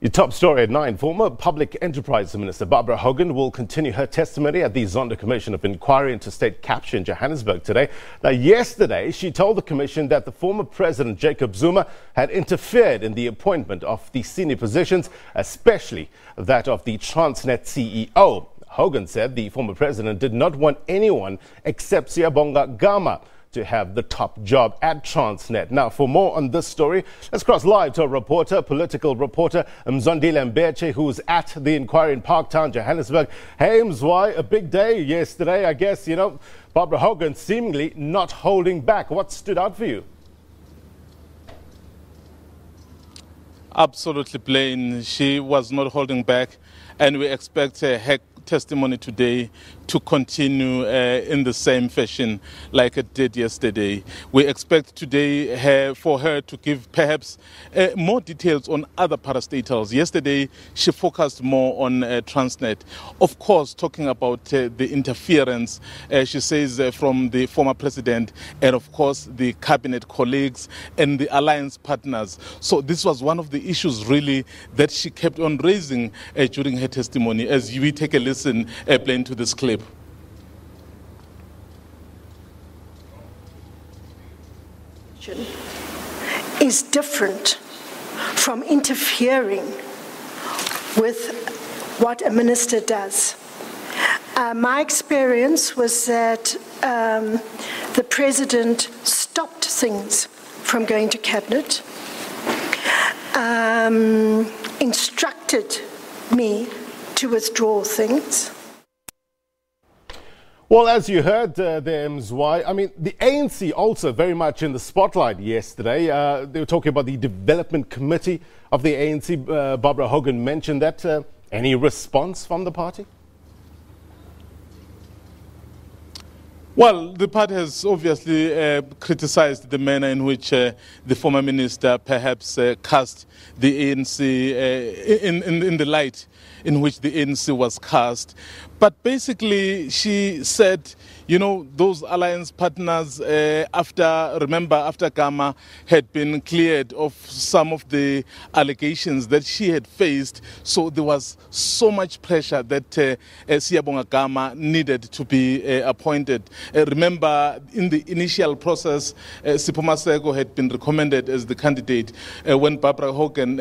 Your top story at 9. Former Public Enterprise Minister Barbara Hogan will continue her testimony at the Zondo Commission of Inquiry into state capture in Johannesburg today. Now, yesterday, she told the commission that the former President Jacob Zuma had interfered in the appointment of the senior positions, especially that of the Transnet CEO. Hogan said the former president did not want anyone except Siyabonga Gama to have the top job at Transnet. Now, for more on this story, let's cross live to a political reporter, Mzwandile Mbeje, who's at the inquiry in Parktown, Johannesburg. Hey, Mzwai, a big day yesterday, I guess, Barbara Hogan seemingly not holding back. What stood out for you? Absolutely plain. She was not holding back, and we expect her testimony today to continue in the same fashion like it did yesterday. We expect today for her to give perhaps more details on other parastatals. Yesterday, she focused more on Transnet. Of course, talking about the interference, she says, from the former president and, of course, the cabinet colleagues and the alliance partners. So this was one of the issues, really, that she kept on raising during her testimony. As we take a listen, playing to this clip. Is different from interfering with what a minister does. My experience was that the president stopped things from going to cabinet, instructed me to withdraw things. Well, as you heard there, Mzwai, I mean, the ANC also very much in the spotlight yesterday. They were talking about the development committee of the ANC. Barbara Hogan mentioned that. Any response from the party? Well, the party has obviously criticized the manner in which the former minister perhaps cast the ANC in the light in which the ANC was cast. But basically, she said, those alliance partners, after Gama had been cleared of some of the allegations that she had faced, so there was so much pressure that Siyabonga Gama needed to be appointed. Remember, in the initial process, Sipho Maseko had been recommended as the candidate. When Barbara Hogan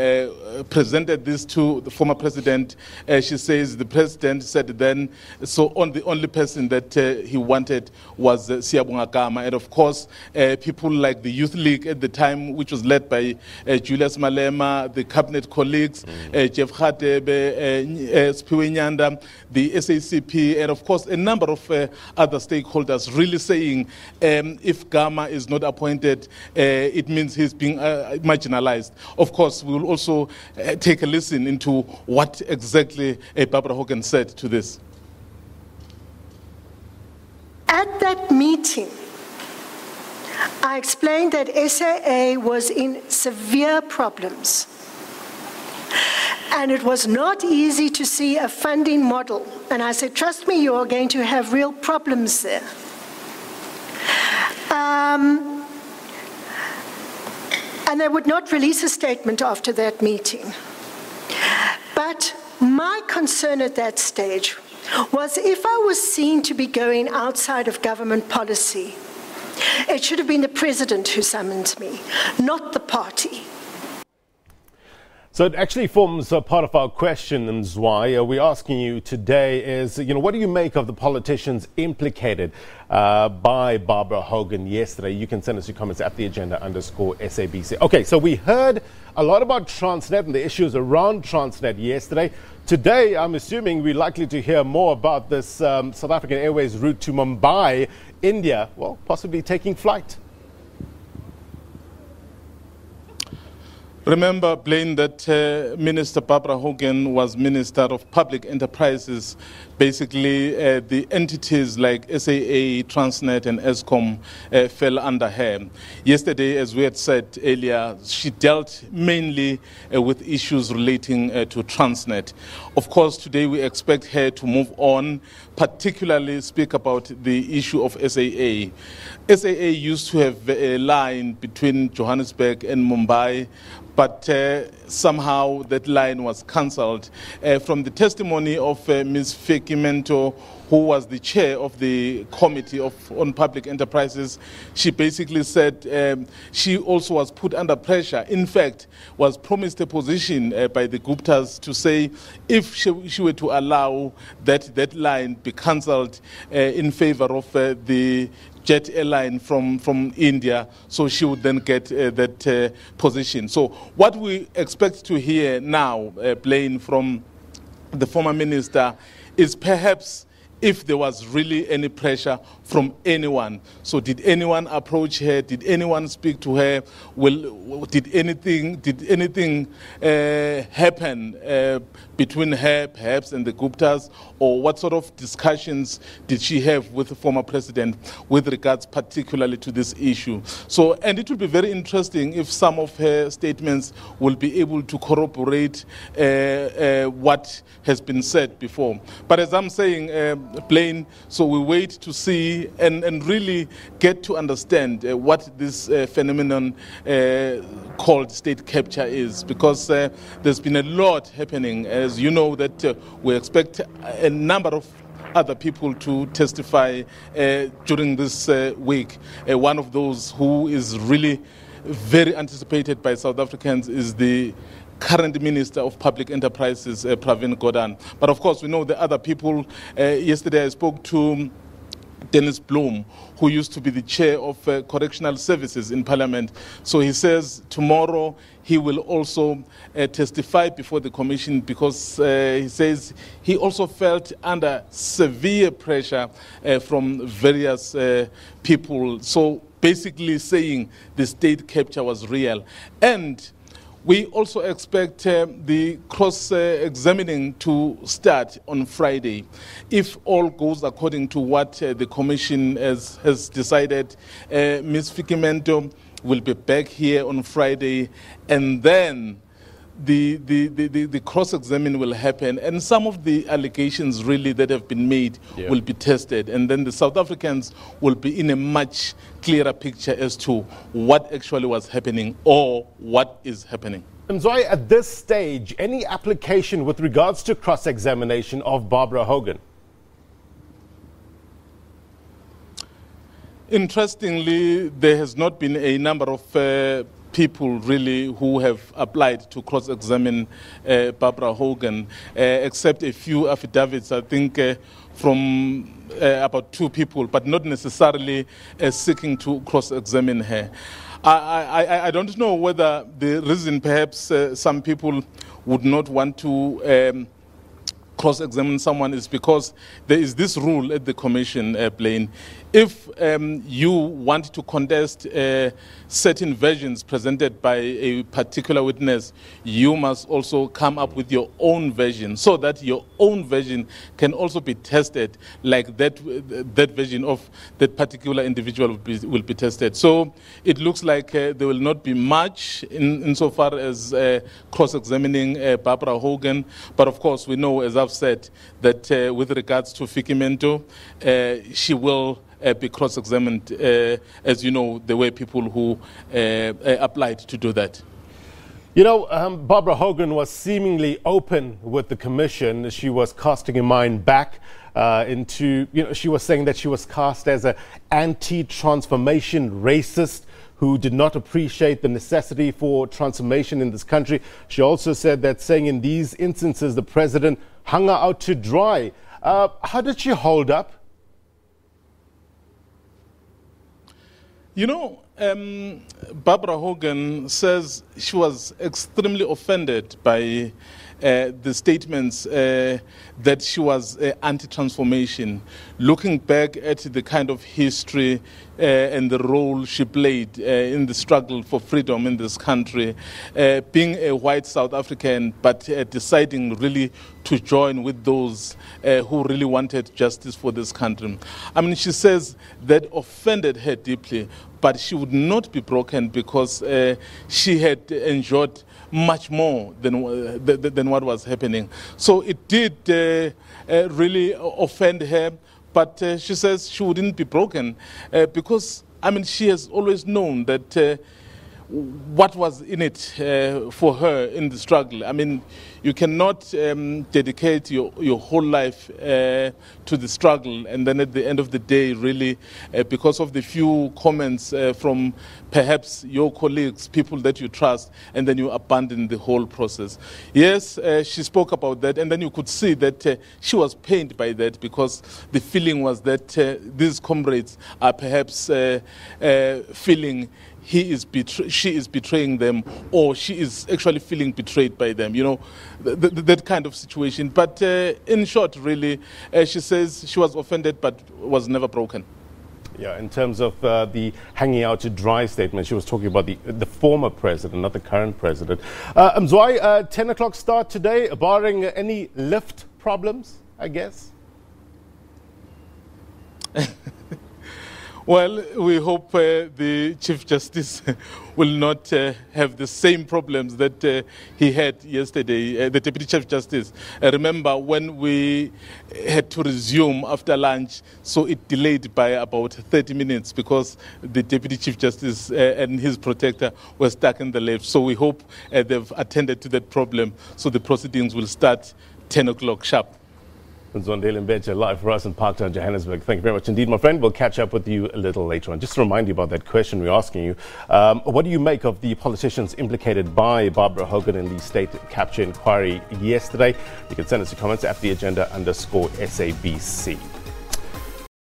presented this to the former president, she says the president said then, so the only person that he wanted was Siyabonga Gama. And of course, people like the Youth League at the time, which was led by Julius Malema, the cabinet colleagues, Jeff Hadebe, Sphiwe Nyanda, the SACP, and of course, a number of other stakeholders really saying if Gama is not appointed, it means he's being marginalized. Of course, we will also take a listen into what exactly Barbara Hogan said to this. At that meeting, I explained that SAA was in severe problems. And it was not easy to see a funding model. And I said, trust me, you are going to have real problems there. And they would not release a statement after that meeting. But my concern at that stage was if I was seen to be going outside of government policy, it should have been the president who summoned me, not the party. So it actually forms a part of our question, Mzwai. We're asking you today is, what do you make of the politicians implicated by Barbara Hogan yesterday? You can send us your comments at @theagenda_SABC. Okay, so we heard a lot about Transnet and the issues around Transnet yesterday. Today, I'm assuming we're likely to hear more about this South African Airways route to Mumbai, India, well, possibly taking flight. Remember, Blaine, that Minister Barbara Hogan was Minister of Public Enterprises. Basically, the entities like SAA, Transnet and Eskom fell under her. Yesterday, as we had said earlier, she dealt mainly with issues relating to Transnet. Of course, today we expect her to move on, particularly speak about the issue of SAA. SAA used to have a line between Johannesburg and Mumbai, but somehow that line was cancelled. From the testimony of Ms. Fikimento, who was the chair of the Committee on Public Enterprises, she basically said she also was put under pressure. In fact, was promised a position by the Guptas to say if she were to allow that line be cancelled in favor of the jet airline from India, so she would then get that position. So what we expect to hear now, Blaine, from the former minister is perhaps if there was really any pressure from anyone. So did anyone approach her? Did anyone speak to her? Did anything happen between her perhaps and the Guptas? Or what sort of discussions did she have with the former president with regards particularly to this issue? So, and it will be very interesting if some of her statements will be able to corroborate what has been said before. But as I'm saying, Blaine, so we wait to see and really get to understand what this phenomenon called state capture is, because there's been a lot happening. As you know, that we expect a number of other people to testify during this week. One of those who is really very anticipated by South Africans is the current Minister of Public Enterprises, Pravin Gordhan. But of course, we know the other people. Yesterday I spoke to Dennis Bloom, who used to be the chair of correctional services in Parliament. So he says tomorrow he will also testify before the commission, because he says he also felt under severe pressure from various people. So basically saying the state capture was real. And we also expect the cross-examining to start on Friday. If all goes according to what the Commission has decided, Ms. Fikimento will be back here on Friday, and then the cross-examining will happen, and some of the allegations really that have been made will be tested, and then the South Africans will be in a much clearer picture as to what actually was happening or what is happening. Mzwai, at this stage, any application with regards to cross-examination of Barbara Hogan? Interestingly, there has not been a number of people really who have applied to cross-examine Barbara Hogan, except a few affidavits, I think, from about 2 people, but not necessarily seeking to cross-examine her. I don't know whether the reason perhaps some people would not want to cross-examine someone is because there is this rule at the Commission, Blaine. If you want to contest certain versions presented by a particular witness, you must also come up with your own version, so that your own version can also be tested, like that version of that particular individual will be tested. So it looks like there will not be much insofar as cross-examining Barbara Hogan. But of course, we know, as I've said, that with regards to Fikimento, she will be cross-examined, as you know, the way people who applied to do that. You know, Barbara Hogan was seemingly open with the commission. She was casting her mind back into, she was saying that she was cast as an anti-transformation racist who did not appreciate the necessity for transformation in this country. She also said that saying in these instances the president hung her out to dry. How did she hold up? You know, Barbara Hogan says she was extremely offended by the statements that she was anti-transformation. Looking back at the kind of history and the role she played in the struggle for freedom in this country, being a white South African, but deciding really to join with those who really wanted justice for this country. I mean, she says that offended her deeply, but she would not be broken because she had enjoyed much more than what was happening. So it did really offend her, but she says she wouldn't be broken because, I mean, she has always known that what was in it for her in the struggle. I mean, you cannot dedicate your whole life to the struggle, and then at the end of the day, really, because of the few comments from perhaps your colleagues, people that you trust, and then you abandon the whole process. Yes, she spoke about that, and then you could see that she was pained by that, because the feeling was that these comrades are perhaps feeling she is betraying them, or she is actually feeling betrayed by them, you know, that kind of situation. But in short, really, she says she was offended but was never broken. Yeah, in terms of the hanging out to dry statement, she was talking about the former president, not the current president. Mzwai, 10 o'clock start today, barring any lift problems, I guess? Well, we hope the Chief Justice will not have the same problems that he had yesterday, the Deputy Chief Justice. Remember when we had to resume after lunch, so it delayed by about 30 minutes because the Deputy Chief Justice and his protector were stuck in the lift. So we hope they've attended to that problem, so the proceedings will start 10 o'clock sharp. Mzwandile Mbeje, live for us in Parktown, Johannesburg. Thank you very much indeed, my friend. We'll catch up with you a little later on. Just to remind you about that question we're asking you, what do you make of the politicians implicated by Barbara Hogan in the state capture inquiry yesterday? You can send us your comments at @theagenda_SABC.